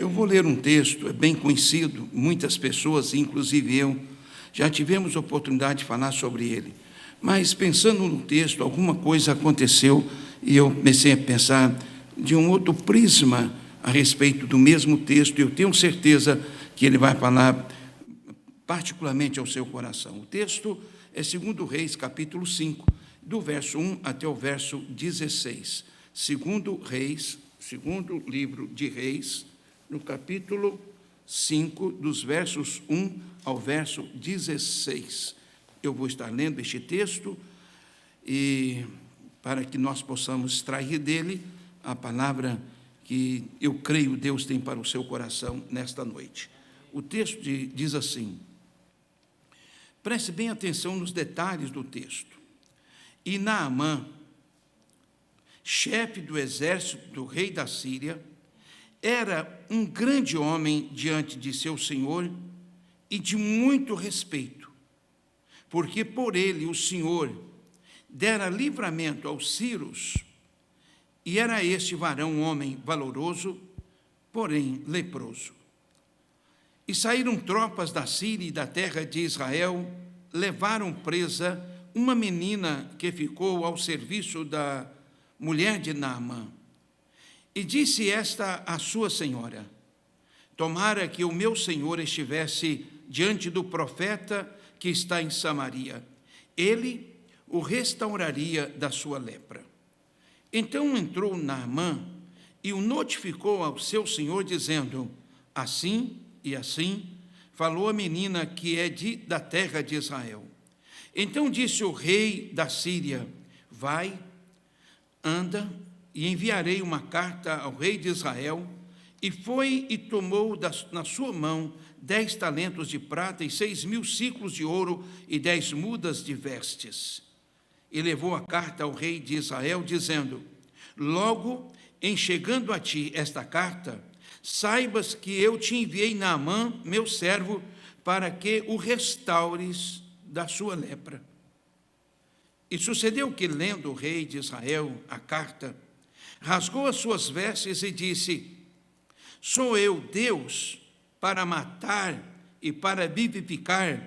Eu vou ler um texto, é bem conhecido, muitas pessoas, inclusive eu, já tivemos oportunidade de falar sobre ele. Mas pensando no texto, alguma coisa aconteceu e eu comecei a pensar de um outro prisma a respeito do mesmo texto, e eu tenho certeza que ele vai falar particularmente ao seu coração. O texto é 2 Reis, capítulo 5, do verso 1 até o verso 16. 2 Reis, segundo livro de Reis, no capítulo 5, dos versos 1 ao verso 16. Eu vou estar lendo este texto e para que nós possamos extrair dele a palavra que eu creio Deus tem para o seu coração nesta noite. O texto diz assim, preste bem atenção nos detalhes do texto. E Naamã, chefe do exército do rei da Síria, era um grande homem diante de seu senhor e de muito respeito, porque por ele o Senhor dera livramento aos sírios, e era este varão um homem valoroso, porém leproso. E saíram tropas da Síria e da terra de Israel, levaram presa uma menina que ficou ao serviço da mulher de Naamã. E disse esta à sua senhora, tomara que o meu senhor estivesse diante do profeta que está em Samaria, ele o restauraria da sua lepra. Então entrou Naamã e o notificou ao seu senhor, dizendo, assim e assim falou a menina que é da terra de Israel. Então disse o rei da Síria, vai, anda, e enviarei uma carta ao rei de Israel. E foi e tomou na sua mão 10 talentos de prata e 6.000 ciclos de ouro e 10 mudas de vestes. E levou a carta ao rei de Israel, dizendo, logo em chegando a ti esta carta, saibas que eu te enviei Naamã, meu servo, para que o restaures da sua lepra. E sucedeu que, lendo o rei de Israel a carta, rasgou as suas vestes e disse, sou eu Deus para matar e para vivificar,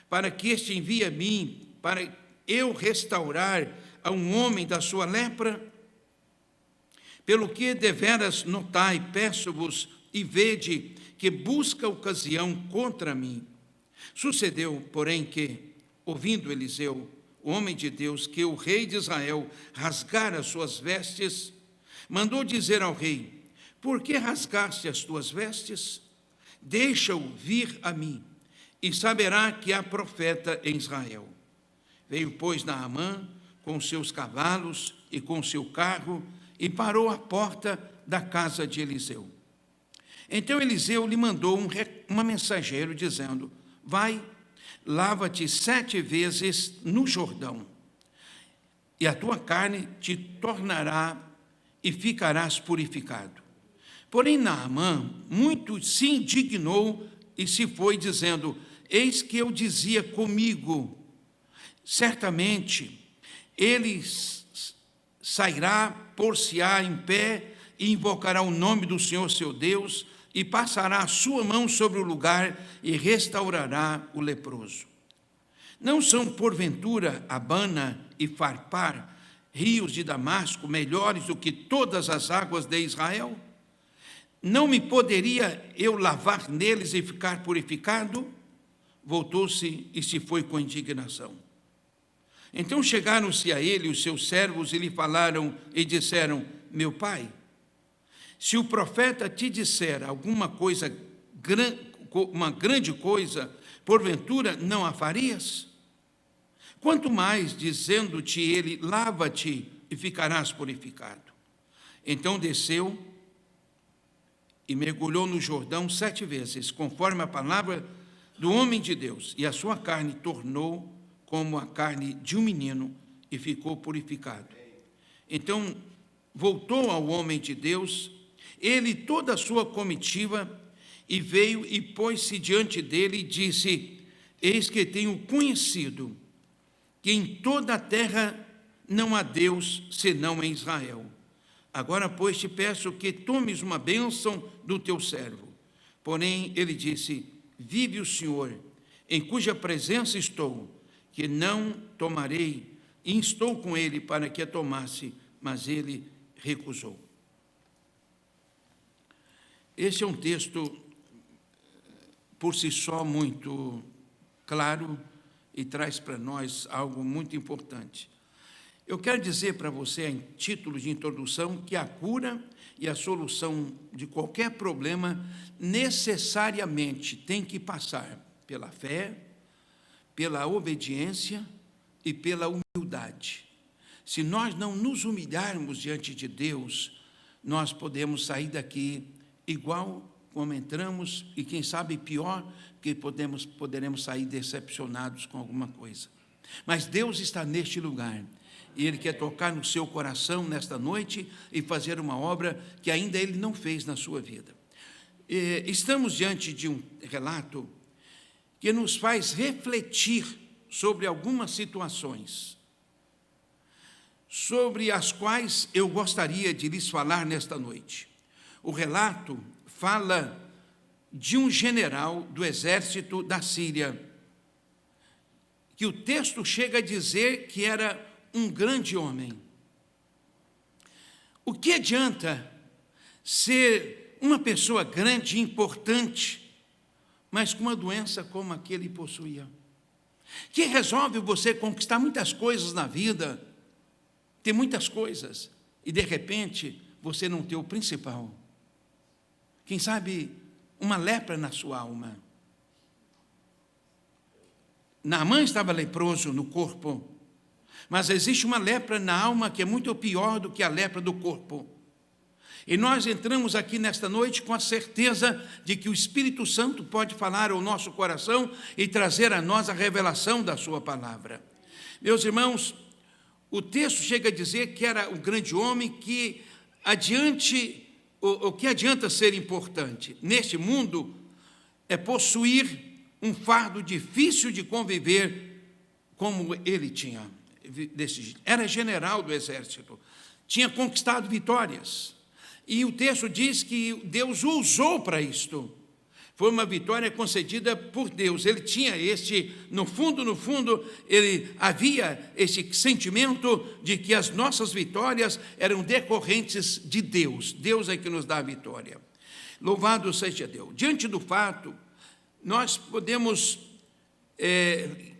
para que este envie a mim, para eu restaurar a um homem da sua lepra? Pelo que deveras notai, peço-vos e vede que busca ocasião contra mim. Sucedeu, porém, que, ouvindo Eliseu, o homem de Deus, que o rei de Israel rasgara as suas vestes, mandou dizer ao rei, por que rasgaste as tuas vestes? Deixa-o vir a mim, e saberá que há profeta em Israel. Veio, pois, Naamã com seus cavalos e com seu carro, e parou à porta da casa de Eliseu. Então Eliseu lhe mandou um mensageiro, dizendo, vai, lava-te 7 vezes no Jordão, e a tua carne te tornará e ficarás purificado. Porém Naamã muito se indignou e se foi, dizendo, eis que eu dizia comigo, certamente ele sairá, por-se-á em pé e invocará o nome do Senhor seu Deus e passará a sua mão sobre o lugar e restaurará o leproso. Não são, porventura, Abana e Farpar, rios de Damasco, melhores do que todas as águas de Israel? Não me poderia eu lavar neles e ficar purificado? Voltou-se e se foi com indignação. Então chegaram-se a ele os seus servos e lhe falaram e disseram, meu pai, se o profeta te disser alguma coisa, uma grande coisa, porventura não a farias? Quanto mais, dizendo-te ele, lava-te e ficarás purificado. Então desceu e mergulhou no Jordão 7 vezes, conforme a palavra do homem de Deus, e a sua carne tornou como a carne de um menino, e ficou purificado. Então voltou ao homem de Deus, ele e toda a sua comitiva, e veio e pôs-se diante dele e disse, eis que tenho conhecido que em toda a terra não há Deus senão em Israel. Agora, pois, te peço que tomes uma bênção do teu servo. Porém, ele disse: vive o Senhor, em cuja presença estou, que não tomarei, e instou com ele para que a tomasse, mas ele recusou. Esse é um texto, por si só, muito claro e traz para nós algo muito importante. Eu quero dizer para você, em título de introdução, que a cura e a solução de qualquer problema necessariamente tem que passar pela fé, pela obediência e pela humildade. Se nós não nos humilharmos diante de Deus, nós podemos sair daqui igual como entramos e, quem sabe, pior, porque poderemos sair decepcionados com alguma coisa. Mas Deus está neste lugar e Ele quer tocar no seu coração nesta noite e fazer uma obra que ainda Ele não fez na sua vida. Estamos diante de um relato que nos faz refletir sobre algumas situações, sobre as quais eu gostaria de lhes falar nesta noite. O relato fala de um general do exército da Síria, que o texto chega a dizer que era um grande homem. O que adianta ser uma pessoa grande e importante, mas com uma doença como a que ele possuía? Que resolve você conquistar muitas coisas na vida, ter muitas coisas, e de repente você não ter o principal. Quem sabe uma lepra na sua alma. Naamã estava leproso no corpo, mas existe uma lepra na alma que é muito pior do que a lepra do corpo. E nós entramos aqui nesta noite com a certeza de que o Espírito Santo pode falar ao nosso coração e trazer a nós a revelação da sua palavra. Meus irmãos, o texto chega a dizer que era um grande homem que o que adianta ser importante neste mundo é possuir um fardo difícil de conviver como ele tinha. Era general do exército, tinha conquistado vitórias. E o texto diz que Deus o usou para isto. Foi uma vitória concedida por Deus. Ele tinha no fundo, ele havia esse sentimento de que as nossas vitórias eram decorrentes de Deus. Deus é que nos dá a vitória. Louvado seja Deus. Diante do fato, nós podemos,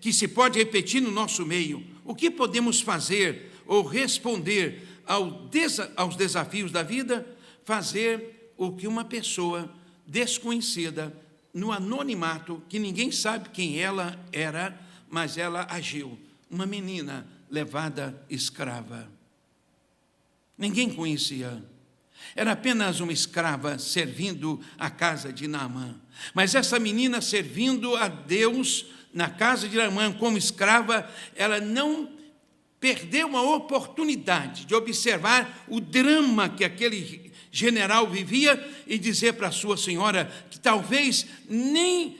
que se pode repetir no nosso meio, o que podemos fazer ou responder aos desafios da vida? Fazer o que uma pessoa desconhecida, no anonimato, que ninguém sabe quem ela era, mas ela agiu. Uma menina levada escrava. Ninguém conhecia. Era apenas uma escrava servindo a casa de Naamã. Mas essa menina servindo a Deus na casa de Naamã como escrava, ela não perdeu a oportunidade de observar o drama que aquele general vivia e dizer para a sua senhora que talvez nem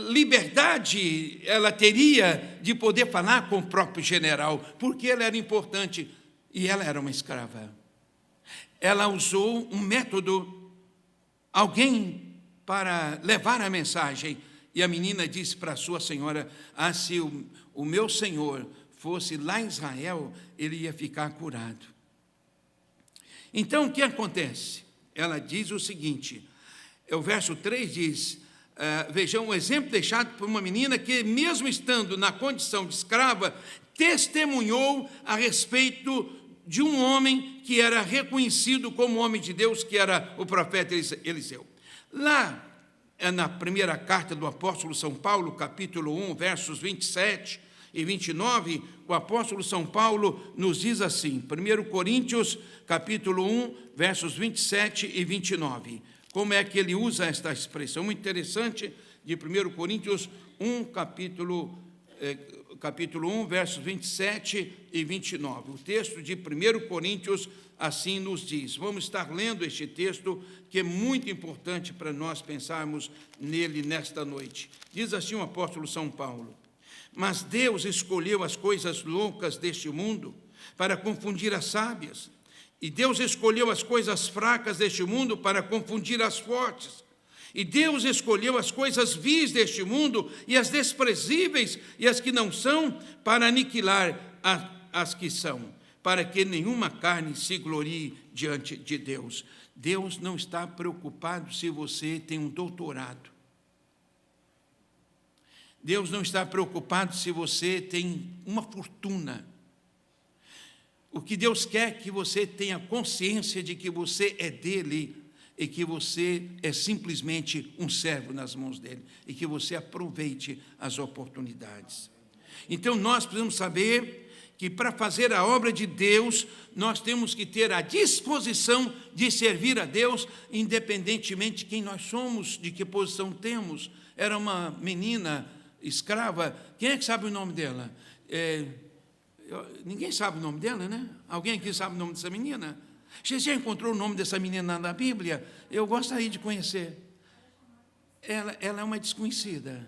liberdade ela teria de poder falar com o próprio general, porque ela era importante e ela era uma escrava. Ela usou um método, alguém para levar a mensagem, e a menina disse para a sua senhora: se o meu senhor fosse lá em Israel, ele ia ficar curado. Então, o que acontece? Ela diz o seguinte, o verso 3 diz, vejam um exemplo deixado por uma menina que, mesmo estando na condição de escrava, testemunhou a respeito de um homem que era reconhecido como homem de Deus, que era o profeta Eliseu. Lá, na primeira carta do apóstolo São Paulo, capítulo 1, versos 27 e 29, o apóstolo São Paulo nos diz assim, 1 Coríntios, capítulo 1, versos 27 e 29. Como é que ele usa esta expressão? Muito interessante, de 1 Coríntios 1, capítulo 1, versos 27 e 29. O texto de 1 Coríntios assim nos diz. Vamos estar lendo este texto, que é muito importante para nós pensarmos nele nesta noite. Diz assim o apóstolo São Paulo: mas Deus escolheu as coisas loucas deste mundo para confundir as sábias, E Deus escolheu as coisas fracas deste mundo para confundir as fortes. E Deus escolheu as coisas vis deste mundo e as desprezíveis e as que não são para aniquilar as que são, para que nenhuma carne se glorie diante de Deus. Deus não está preocupado se você tem um doutorado. Deus não está preocupado se você tem uma fortuna. O que Deus quer é que você tenha consciência de que você é dele e que você é simplesmente um servo nas mãos dele e que você aproveite as oportunidades. Então, nós precisamos saber que para fazer a obra de Deus, nós temos que ter a disposição de servir a Deus, independentemente de quem nós somos, de que posição temos. Era uma menina escrava, quem é que sabe o nome dela? Ninguém sabe o nome dela, né? Alguém aqui sabe o nome dessa menina? Você já encontrou o nome dessa menina na Bíblia? Eu gostaria de conhecer. Ela é uma desconhecida,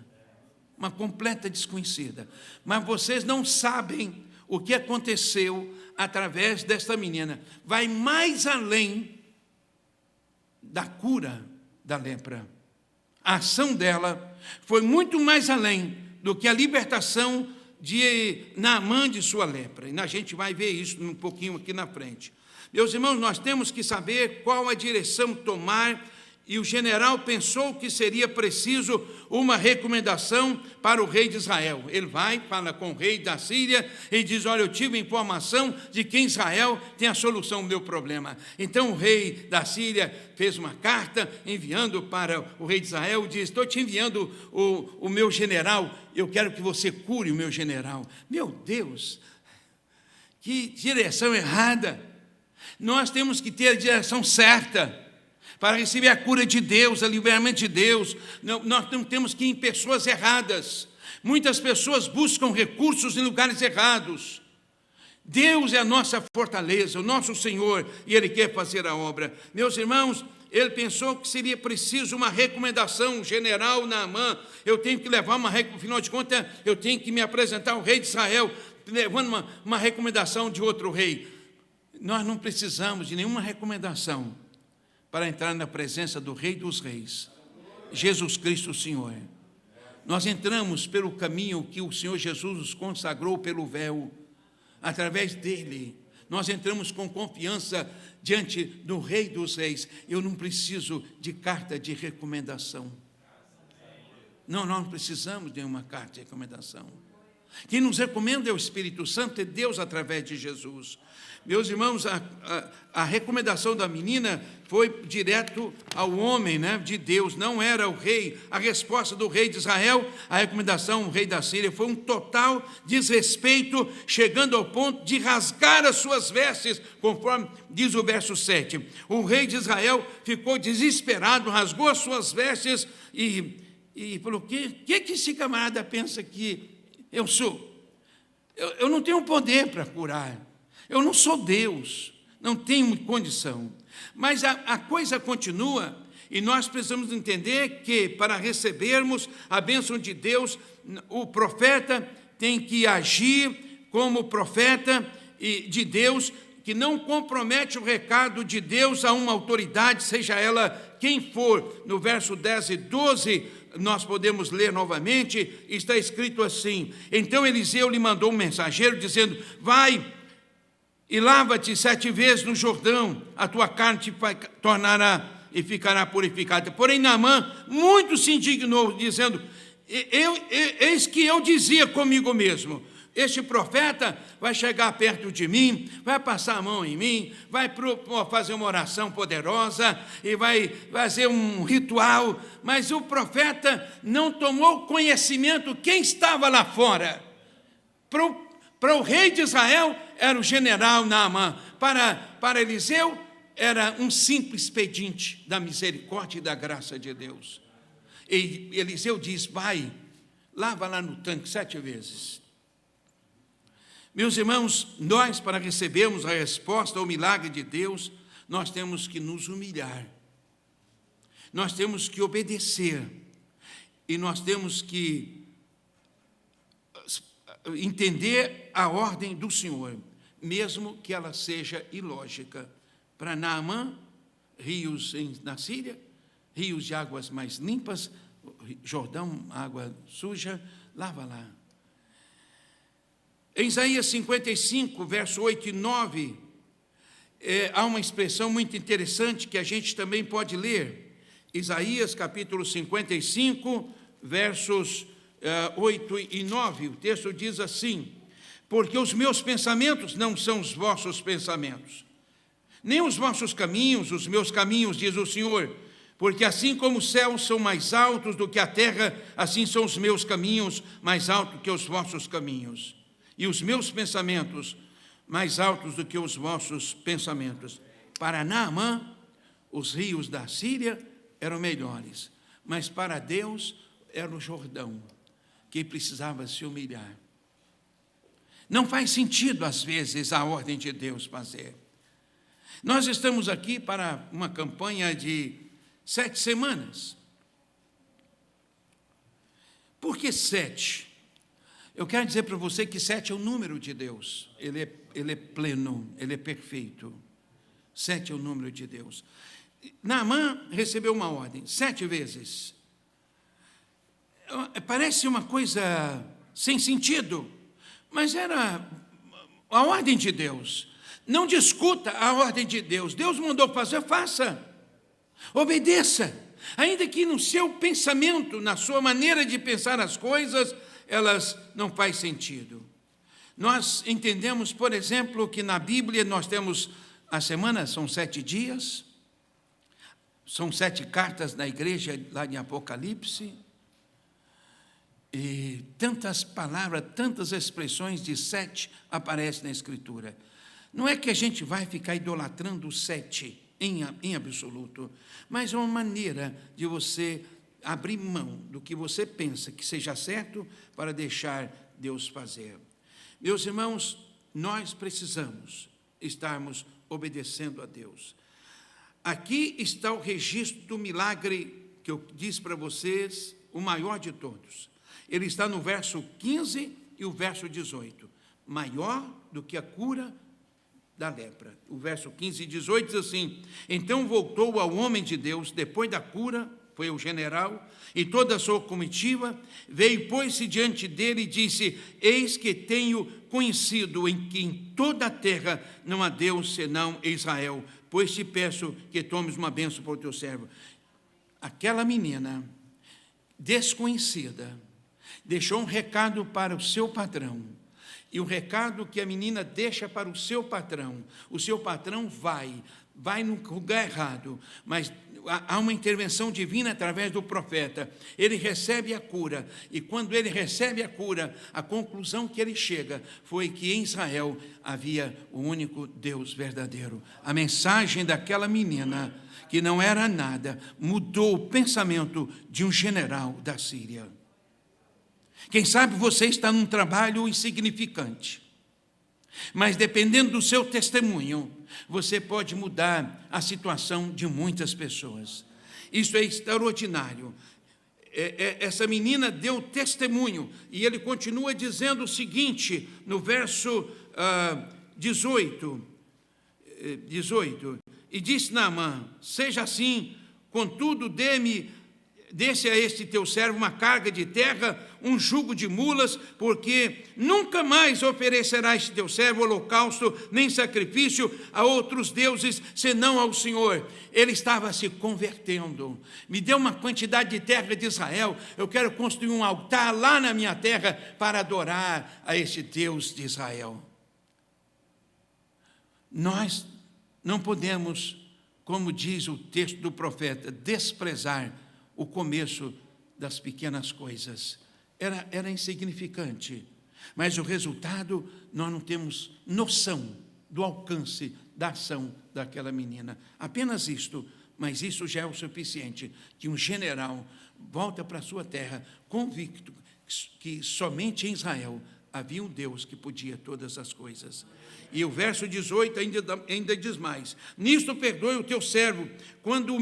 uma completa desconhecida. Mas vocês não sabem o que aconteceu através desta menina. Vai mais além da cura da lepra. A ação dela foi muito mais além do que a libertação de Naamã de sua lepra. E a gente vai ver isso um pouquinho aqui na frente. Meus irmãos, nós temos que saber qual a direção tomar, e o general pensou que seria preciso uma recomendação para o rei de Israel. Ele vai, fala com o rei da Síria e diz: olha, eu tive informação de que em Israel tem a solução do meu problema. Então o rei da Síria fez uma carta enviando para o rei de Israel e diz: estou te enviando o meu general, eu quero que você cure o meu general. Meu Deus, que direção errada! Nós temos que ter a direção certa para receber a cura de Deus, o livramento de Deus. Nós não temos que ir em pessoas erradas. Muitas pessoas buscam recursos em lugares errados. Deus é a nossa fortaleza, o nosso Senhor, e Ele quer fazer a obra. Meus irmãos, ele pensou que seria preciso uma recomendação, general Naamã, eu tenho que levar afinal de contas, eu tenho que me apresentar ao rei de Israel, levando uma recomendação de outro rei. Nós não precisamos de nenhuma recomendação para entrar na presença do Rei dos Reis, Jesus Cristo, o Senhor. Nós entramos pelo caminho que o Senhor Jesus nos consagrou pelo véu. Através dele, nós entramos com confiança diante do Rei dos Reis. Eu não preciso de carta de recomendação. Não, nós não precisamos de uma carta de recomendação. Quem nos recomenda é o Espírito Santo, é Deus através de Jesus. Meus irmãos, a recomendação da menina foi direto ao homem, né, de Deus, não era o rei. A resposta do rei de Israel, a recomendação do rei da Síria, foi um total desrespeito, chegando ao ponto de rasgar as suas vestes, conforme diz o verso 7. O rei de Israel ficou desesperado, rasgou as suas vestes e falou: que esse camarada pensa que eu sou? Eu não tenho poder para curar. Eu não sou Deus, não tenho condição. Mas a coisa continua, e nós precisamos entender que para recebermos a bênção de Deus, o profeta tem que agir como profeta de Deus, que não compromete o recado de Deus a uma autoridade, seja ela quem for. No verso 10 e 12, nós podemos ler novamente, está escrito assim: então Eliseu lhe mandou um mensageiro dizendo: vai e lava-te 7 vezes no Jordão, a tua carne te tornará e ficará purificada. Porém Naamã muito se indignou, dizendo: eis que eu dizia comigo mesmo, este profeta vai chegar perto de mim, vai passar a mão em mim, vai fazer uma oração poderosa e vai fazer um ritual, mas o profeta não tomou conhecimento quem estava lá fora. Para o rei de Israel era o general Naamã, para Eliseu era um simples pedinte da misericórdia e da graça de Deus. E Eliseu diz: vai, lava lá no tanque 7 vezes. Meus irmãos, nós, para recebermos a resposta ao milagre de Deus, nós temos que nos humilhar, nós temos que obedecer, e nós temos que entender a ordem do Senhor, mesmo que ela seja ilógica, para Naamã, rios na Síria, rios de águas mais limpas, Jordão, água suja, lava lá. Em Isaías 55, verso 8 e 9, há uma expressão muito interessante que a gente também pode ler. Isaías capítulo 55, versos 8 e 9, o texto diz assim: porque os meus pensamentos não são os vossos pensamentos, nem os vossos caminhos, os meus caminhos, diz o Senhor. Porque assim como os céus são mais altos do que a terra, assim são os meus caminhos mais altos que os vossos caminhos, e os meus pensamentos mais altos do que os vossos pensamentos. Para Naamã, os rios da Síria eram melhores, mas para Deus era o Jordão que precisava se humilhar. Não faz sentido, às vezes, a ordem de Deus fazer. Nós estamos aqui para uma campanha de 7 semanas. Por que 7? Eu quero dizer para você que 7 é o número de Deus. Ele é pleno, ele é perfeito. 7 é o número de Deus. Naamã recebeu uma ordem 7 vezes. Parece uma coisa sem sentido, mas era a ordem de Deus. Não discuta a ordem de Deus. Deus mandou fazer, faça. Obedeça. Ainda que no seu pensamento, na sua maneira de pensar as coisas, elas não fazem sentido. Nós entendemos, por exemplo, que na Bíblia nós temos a semana, são 7 dias, são 7 cartas na igreja lá em Apocalipse, e tantas palavras, tantas expressões de 7 aparecem na Escritura. Não é que a gente vai ficar idolatrando o 7 em absoluto, mas é uma maneira de você abrir mão do que você pensa que seja certo para deixar Deus fazer. Meus irmãos, nós precisamos estarmos obedecendo a Deus. Aqui está o registro do milagre que eu disse para vocês, o maior de todos. Ele está no verso 15 e o verso 18. Maior do que a cura da lepra. O verso 15 e 18 diz assim: então voltou ao homem de Deus, depois da cura, foi o general, e toda a sua comitiva, veio, pôs-se diante dele e disse: eis que tenho conhecido em que em toda a terra não há Deus senão Israel, pois te peço que tomes uma bênção para o teu servo. Aquela menina desconhecida deixou um recado para o seu patrão, e o recado que a menina deixa para o seu patrão vai no lugar errado, mas há uma intervenção divina através do profeta. Ele recebe a cura, e quando ele recebe a cura, a conclusão que ele chega foi que em Israel havia o único Deus verdadeiro. A mensagem daquela menina, que não era nada, mudou o pensamento de um general da Síria. Quem sabe você está num trabalho insignificante, mas dependendo do seu testemunho, você pode mudar a situação de muitas pessoas. Isso é extraordinário. Essa menina deu testemunho, e ele continua dizendo o seguinte, no verso 18, e disse Naamã: seja assim, contudo desse a este teu servo uma carga de terra, um jugo de mulas, porque nunca mais oferecerá este teu servo holocausto, nem sacrifício a outros deuses, senão ao Senhor. Ele estava se convertendo. Me dê uma quantidade de terra de Israel, eu quero construir um altar lá na minha terra para adorar a este Deus de Israel. Nós não podemos, como diz o texto do profeta, desprezar o começo das pequenas coisas. Era insignificante, mas o resultado, nós não temos noção do alcance da ação daquela menina. Apenas isto, mas isso já é o suficiente, que um general volta para a sua terra convicto que somente em Israel havia um Deus que podia todas as coisas. E o verso 18 ainda diz mais: nisto perdoe o teu servo, quando o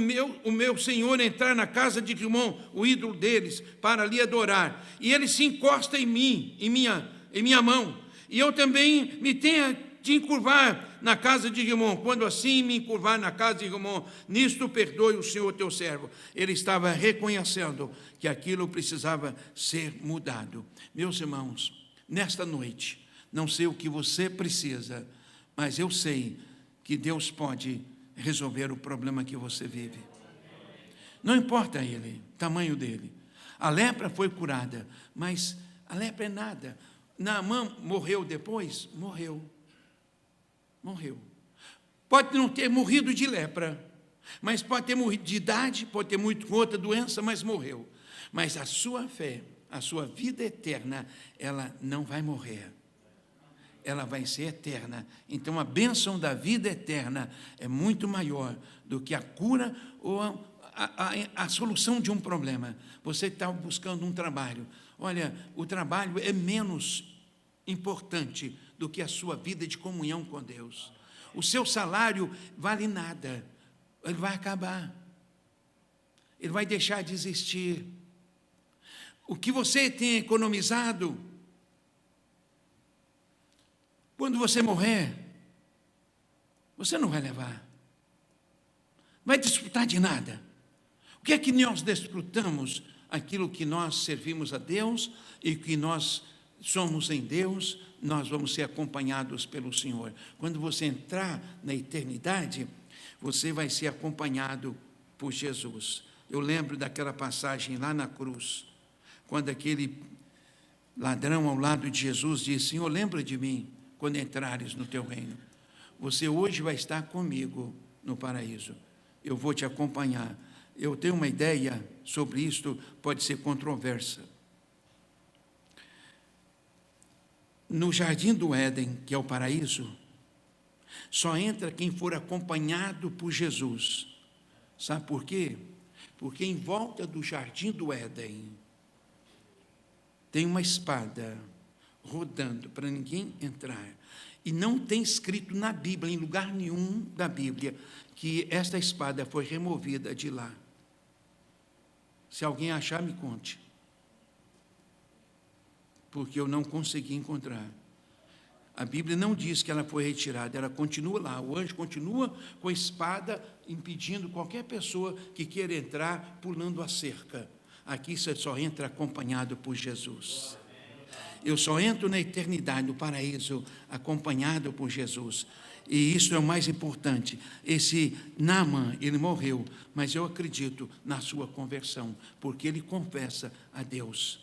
meu senhor entrar na casa de Rimon, o ídolo deles, para ali adorar, e ele se encosta em mim, em minha mão, e eu também me tenha de encurvar na casa de irmão. Quando assim me encurvar na casa de irmão, nisto perdoe o Senhor teu servo. Ele estava reconhecendo que aquilo precisava ser mudado. Meus irmãos, nesta noite, não sei o que você precisa, mas eu sei que Deus pode resolver o problema que você vive. Não importa ele, o tamanho dele. A lepra foi curada, mas a lepra é nada. Naamã morreu depois? Morreu. Pode não ter morrido de lepra, mas pode ter morrido de idade, pode ter morrido com outra doença, mas morreu. Mas a sua fé, a sua vida eterna, ela não vai morrer. Ela vai ser eterna. Então, a bênção da vida eterna é muito maior do que a cura ou a solução de um problema. Você está buscando um trabalho. Olha, o trabalho é menos importante do que a sua vida de comunhão com Deus. O seu salário vale nada. Ele vai acabar. Ele vai deixar de existir. O que você tem economizado, quando você morrer, você não vai levar. Vai desfrutar de nada. O que é que nós desfrutamos? Aquilo que nós servimos a Deus e que nós somos em Deus, nós vamos ser acompanhados pelo Senhor. Quando você entrar na eternidade, você vai ser acompanhado por Jesus. Eu lembro daquela passagem lá na cruz, quando aquele ladrão ao lado de Jesus disse: Senhor, lembra de mim quando entrares no teu reino. Você hoje vai estar comigo no paraíso. Eu vou te acompanhar. Eu tenho uma ideia sobre isto, pode ser controversa. No jardim do Éden, que é o paraíso, só entra quem for acompanhado por Jesus. Sabe por quê? Porque em volta do jardim do Éden tem uma espada rodando para ninguém entrar. E não tem escrito na Bíblia, em lugar nenhum da Bíblia, que esta espada foi removida de lá. Se alguém achar, me conte. Porque eu não consegui encontrar. A Bíblia não diz que ela foi retirada, ela continua lá. O anjo continua com a espada, impedindo qualquer pessoa que queira entrar, pulando a cerca. Aqui você só entra acompanhado por Jesus. Eu só entro na eternidade, no paraíso, acompanhado por Jesus. E isso é o mais importante. Esse Naamã, ele morreu, mas eu acredito na sua conversão, porque ele confessa a Deus.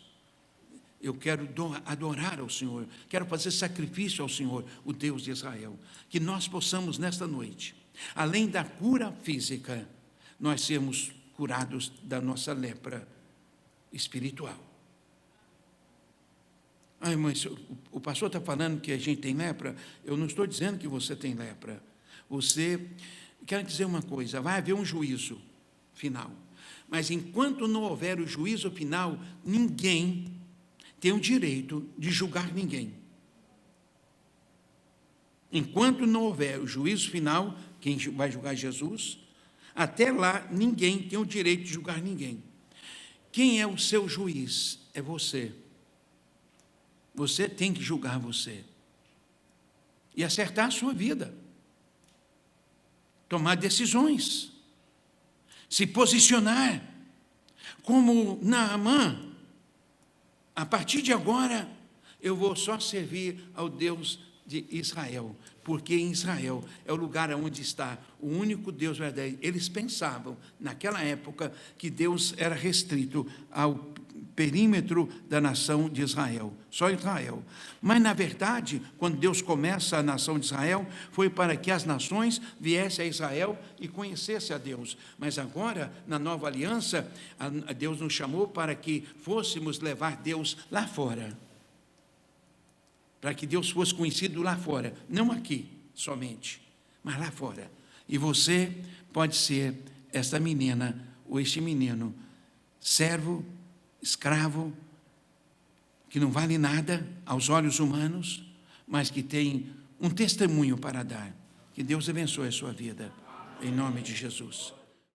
Eu quero adorar ao Senhor, quero fazer sacrifício ao Senhor, o Deus de Israel. Que nós possamos, nesta noite, além da cura física, nós sermos curados da nossa lepra espiritual. Ai, mas o pastor está falando que a gente tem lepra. Eu não estou dizendo que você tem lepra. Quero dizer uma coisa, vai haver um juízo final. Mas enquanto não houver o juízo final, ninguém tem o direito de julgar ninguém. Enquanto não houver o juízo final, quem vai julgar Jesus, até lá ninguém tem o direito de julgar ninguém. Quem é o seu juiz? É você. Você tem que julgar você. E acertar a sua vida. Tomar decisões. Se posicionar. Como Naamã. A partir de agora, eu vou só servir ao Deus de Israel. Porque em Israel é o lugar onde está o único Deus verdadeiro. Eles pensavam, naquela época, que Deus era restrito ao perímetro da nação de Israel, só Israel. Mas, na verdade, quando Deus começa a nação de Israel, foi para que as nações viessem a Israel e conhecessem a Deus. Mas agora, na nova aliança, Deus nos chamou para que fôssemos levar Deus lá fora. Para que Deus fosse conhecido lá fora, não aqui somente, mas lá fora. E você pode ser esta menina ou este menino, servo, escravo, que não vale nada aos olhos humanos, mas que tem um testemunho para dar. Que Deus abençoe a sua vida, em nome de Jesus.